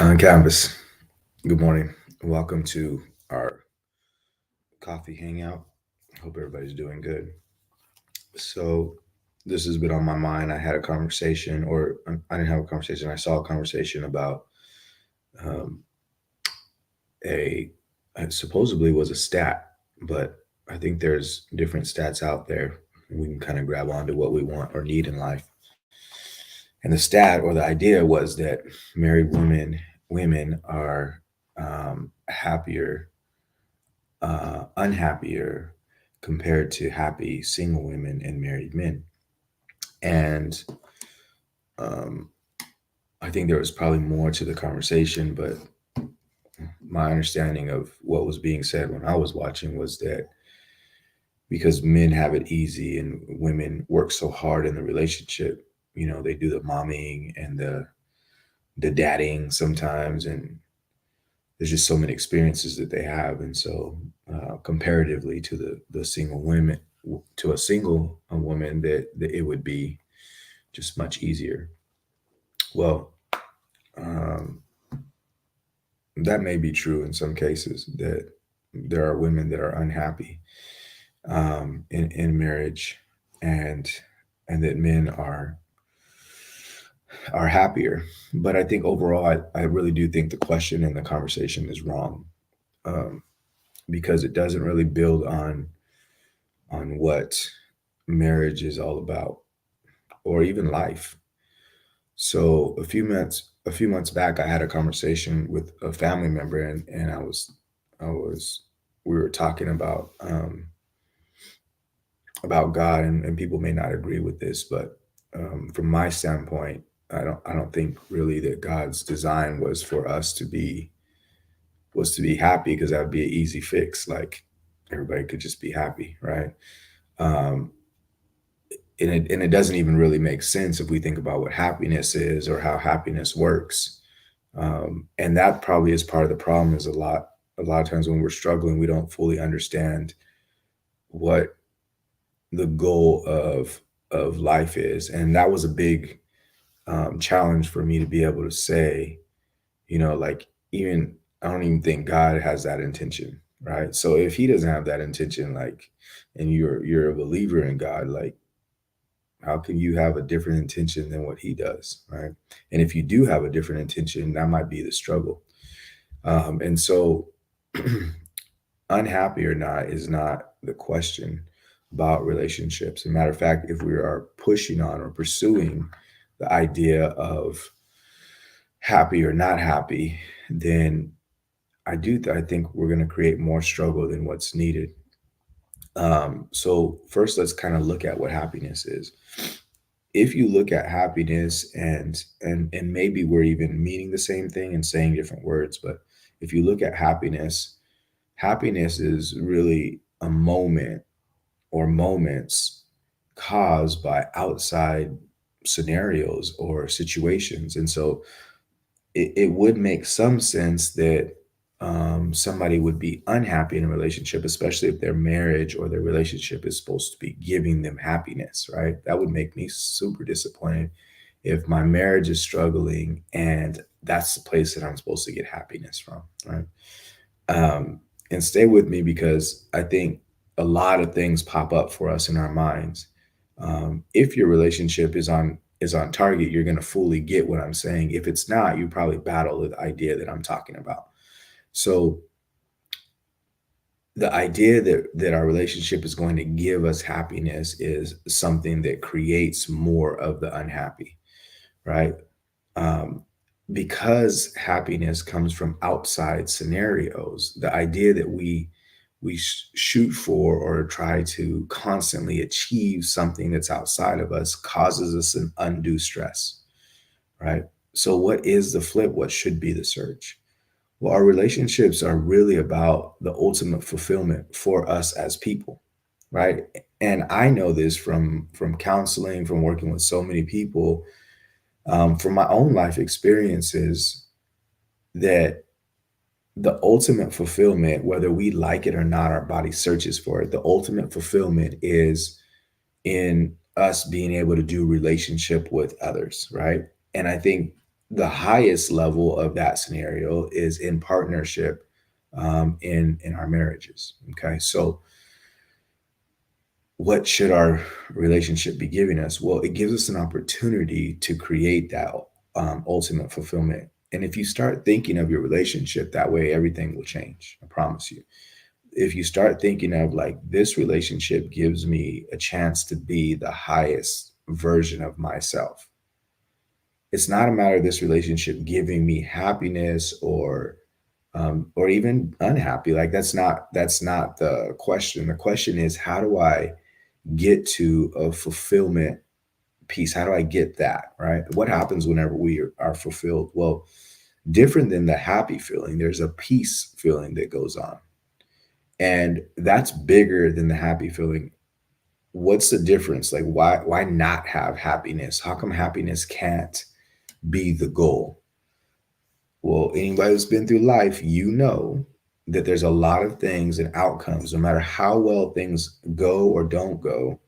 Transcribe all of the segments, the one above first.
On Canvas. Good morning. Welcome to our coffee hangout. Hope everybody's doing good. So, this has been on my mind. I had a conversation, or I didn't have a conversation. I saw a conversation about um, a it supposedly was a stat, but I think there's different stats out there. We can kind of grab onto what we want or need in life. And the stat or the idea was that married women are happier unhappier compared to happy single women and married men. And um, I think there was probably more to the conversation, but my understanding of what was being said when I was watching was that because men have it easy and women work so hard in the relationship, they do the momming and the dadding sometimes, and there's just so many experiences that they have, and so comparatively to the single women, to a single woman, that it would be just much easier. Well, um, that may be true in some cases, that there are women that are unhappy in marriage, and that men are happier. But I think overall, I really do think the question and the conversation is wrong, um, because it doesn't really build on what marriage is all about, or even life. So a few months back, I had a conversation with a family member, and I was we were talking about God, and people may not agree with this, but from my standpoint, I don't think really that God's design was to be happy, because that would be an easy fix. Like, everybody could just be happy, right? Um, and it doesn't even really make sense if we think about what happiness is or how happiness works. And that probably is part of the problem. Is a lot of times when we're struggling, we don't fully understand what the goal of life is. And that was a big challenge for me to be able to say, like, even I don't even think God has that intention, right? So if He doesn't have that intention, like, and you're a believer in God, like, how can you have a different intention than what He does, right? And if you do have a different intention, that might be the struggle. And so, unhappy or not is not the question about relationships. As a matter of fact, if we are pushing on or pursuing the idea of happy or not happy, then I think we're going to create more struggle than what's needed. So first, let's kind of look at what happiness is. If you look at happiness, and maybe we're even meaning the same thing and saying different words, but if you look at happiness, happiness is really a moment or moments caused by outside scenarios or situations. And so it would make some sense that somebody would be unhappy in a relationship, especially if their marriage or their relationship is supposed to be giving them happiness, right? That would make me super disappointed if my marriage is struggling and that's the place that I'm supposed to get happiness from, right? Um, and stay with me, because I think a lot of things pop up for us in our minds. If your relationship is on target, you're going to fully get what I'm saying. If it's not, you probably battle the idea that I'm talking about. So the idea that our relationship is going to give us happiness is something that creates more of the unhappy, right? um, because happiness comes from outside scenarios, the idea that we shoot for or try to constantly achieve something that's outside of us causes us an undue stress, right? So what is the flip? What should be the search? Well, our relationships are really about the ultimate fulfillment for us as people, right? And I know this from counseling, from working with so many people, from my own life experiences, that the ultimate fulfillment, whether we like it or not, our body searches for it. The ultimate fulfillment is in us being able to do relationship with others, right? And I think the highest level of that scenario is in partnership, in our marriages. Okay, so what should our relationship be giving us? Well, it gives us an opportunity to create that ultimate fulfillment. And if you start thinking of your relationship that way, everything will change. I promise you. If you start thinking of like, this relationship gives me a chance to be the highest version of myself. It's not a matter of this relationship giving me happiness or even unhappy. Like that's not the question. The question is, how do I get to a fulfillment piece? How do I get that, right? What happens whenever we are fulfilled? Well, different than the happy feeling, there's a peace feeling that goes on. And that's bigger than the happy feeling. What's the difference? Like, why not have happiness? How come happiness can't be the goal? Well, anybody who's been through life, you know that there's a lot of things and outcomes, no matter how well things go or don't go,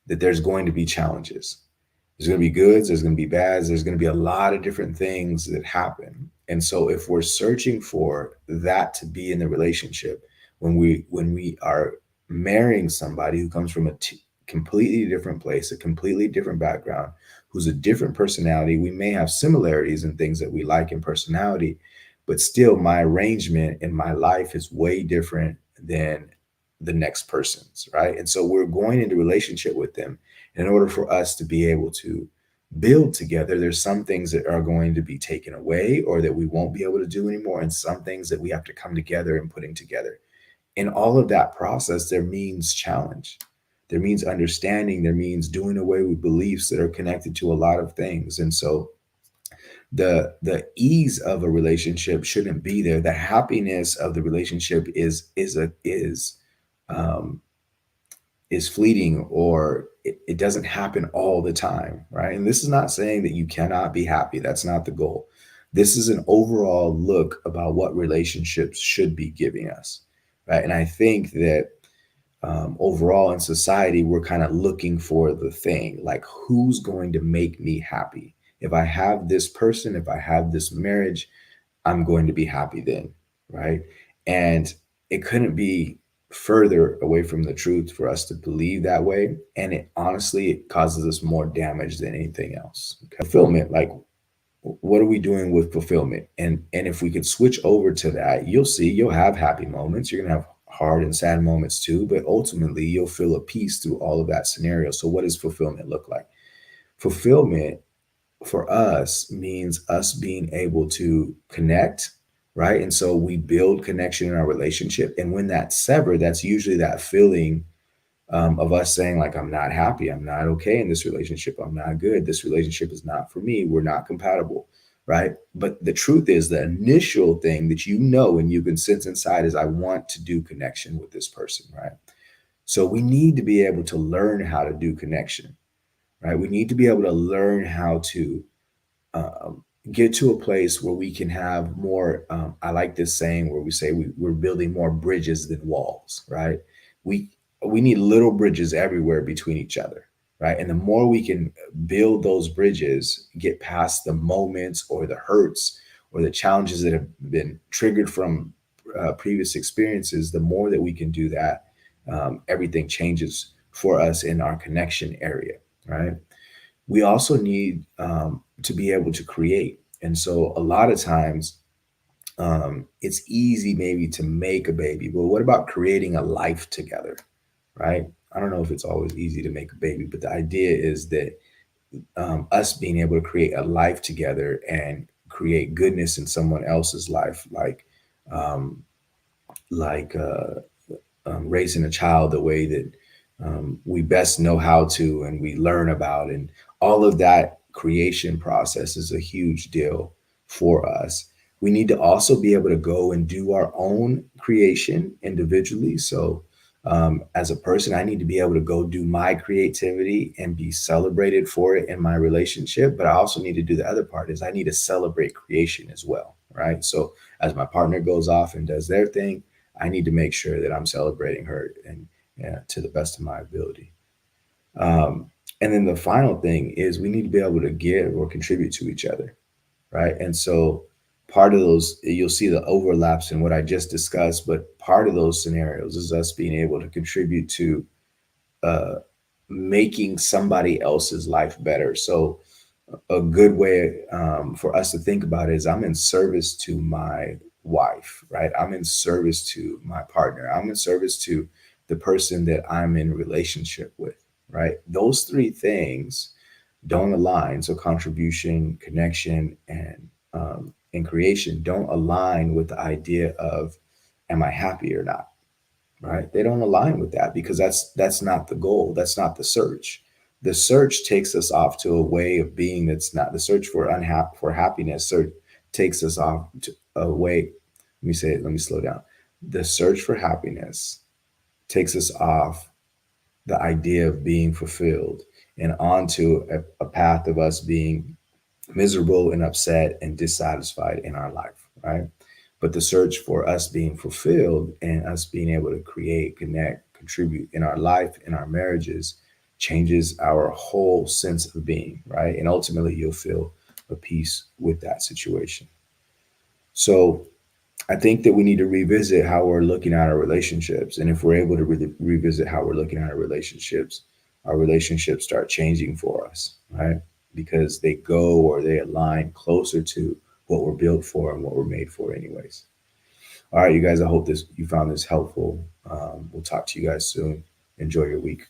that there's going to be challenges. There's going to be goods, there's going to be bads, there's going to be a lot of different things that happen. And so if we're searching for that to be in the relationship, when we are marrying somebody who comes from a completely different place, a completely different background, who's a different personality, we may have similarities in things that we like in personality, but still my arrangement in my life is way different than the next person's, right? And so we're going into relationship with them. In order for us to be able to build together, there's some things that are going to be taken away or that we won't be able to do anymore, and some things that we have to come together and putting together. In all of that process, there means challenge. There means understanding. There means doing away with beliefs that are connected to a lot of things. And so the ease of a relationship shouldn't be there. The happiness of the relationship um, is fleeting, or it doesn't happen all the time, right? And this is not saying that you cannot be happy. That's not the goal. This is an overall look about what relationships should be giving us, right? And I think that overall in society, we're kind of looking for the thing, like, who's going to make me happy? If I have this person, if I have this marriage, I'm going to be happy then, right? And it couldn't be further away from the truth for us to believe that way. And it honestly, it causes us more damage than anything else. Okay? Fulfillment, like, what are we doing with fulfillment? And if we could switch over to that, you'll see you'll have happy moments. You're gonna have hard and sad moments too, but ultimately you'll feel a peace through all of that scenario. So what does fulfillment look like? Fulfillment for us means us being able to connect, right? And so we build connection in our relationship. And when that's severed, that's usually that feeling of us saying, like, I'm not happy, I'm not okay in this relationship, I'm not good, this relationship is not for me, we're not compatible, right? But the truth is, the initial thing that you know and you can sense inside is, I want to do connection with this person, right? So we need to be able to learn how to do connection, right? We need to be able to learn how to um, get to a place where we can have more. I like this saying where we say we're building more bridges than walls, right? We we need little bridges everywhere between each other, right? And the more we can build those bridges, get past the moments or the hurts or the challenges that have been triggered from previous experiences, the more that we can do that, everything changes for us in our connection area, right? We also need to be able to create. And so a lot of times, it's easy maybe to make a baby, but what about creating a life together, right? I don't know if it's always easy to make a baby, but the idea is that us being able to create a life together and create goodness in someone else's life, um, raising a child the way that we best know how to and we learn about, and all of that creation process is a huge deal for us. We need to also be able to go and do our own creation individually. So as a person, I need to be able to go do my creativity and be celebrated for it in my relationship, but I also need to do the other part, is I need to celebrate creation as well, right? So as my partner goes off and does their thing, I need to make sure that I'm celebrating her, and yeah, to the best of my ability. Um, and then the final thing is, we need to be able to give or contribute to each other, right? And so part of those, you'll see the overlaps in what I just discussed, but part of those scenarios is us being able to contribute to uh, making somebody else's life better. So a good way for us to think about it is I'm in service to my wife, right? I'm in service to my partner. I'm in service to the person that I'm in relationship with, right? Those three things don't align. So contribution, connection, and creation don't align with the idea of am I happy or not, right? They don't align with that because that's not the goal. That's not the search. The search takes us off to a way of being that's not the search for happiness. Search takes us off to a way. Let me say it. Let me slow down. The search for happiness takes us off the idea of being fulfilled and onto a path of us being miserable and upset and dissatisfied in our life, right? But the search for us being fulfilled and us being able to create, connect, contribute in our life, in our marriages, changes our whole sense of being, right? And ultimately, you'll feel a peace with that situation. So I think that we need to revisit how we're looking at our relationships. And if we're able to revisit how we're looking at our relationships start changing for us, right? Because they go or they align closer to what we're built for and what we're made for, anyways. All right, you guys, I hope this you found this helpful. We'll talk to you guys soon. Enjoy your week.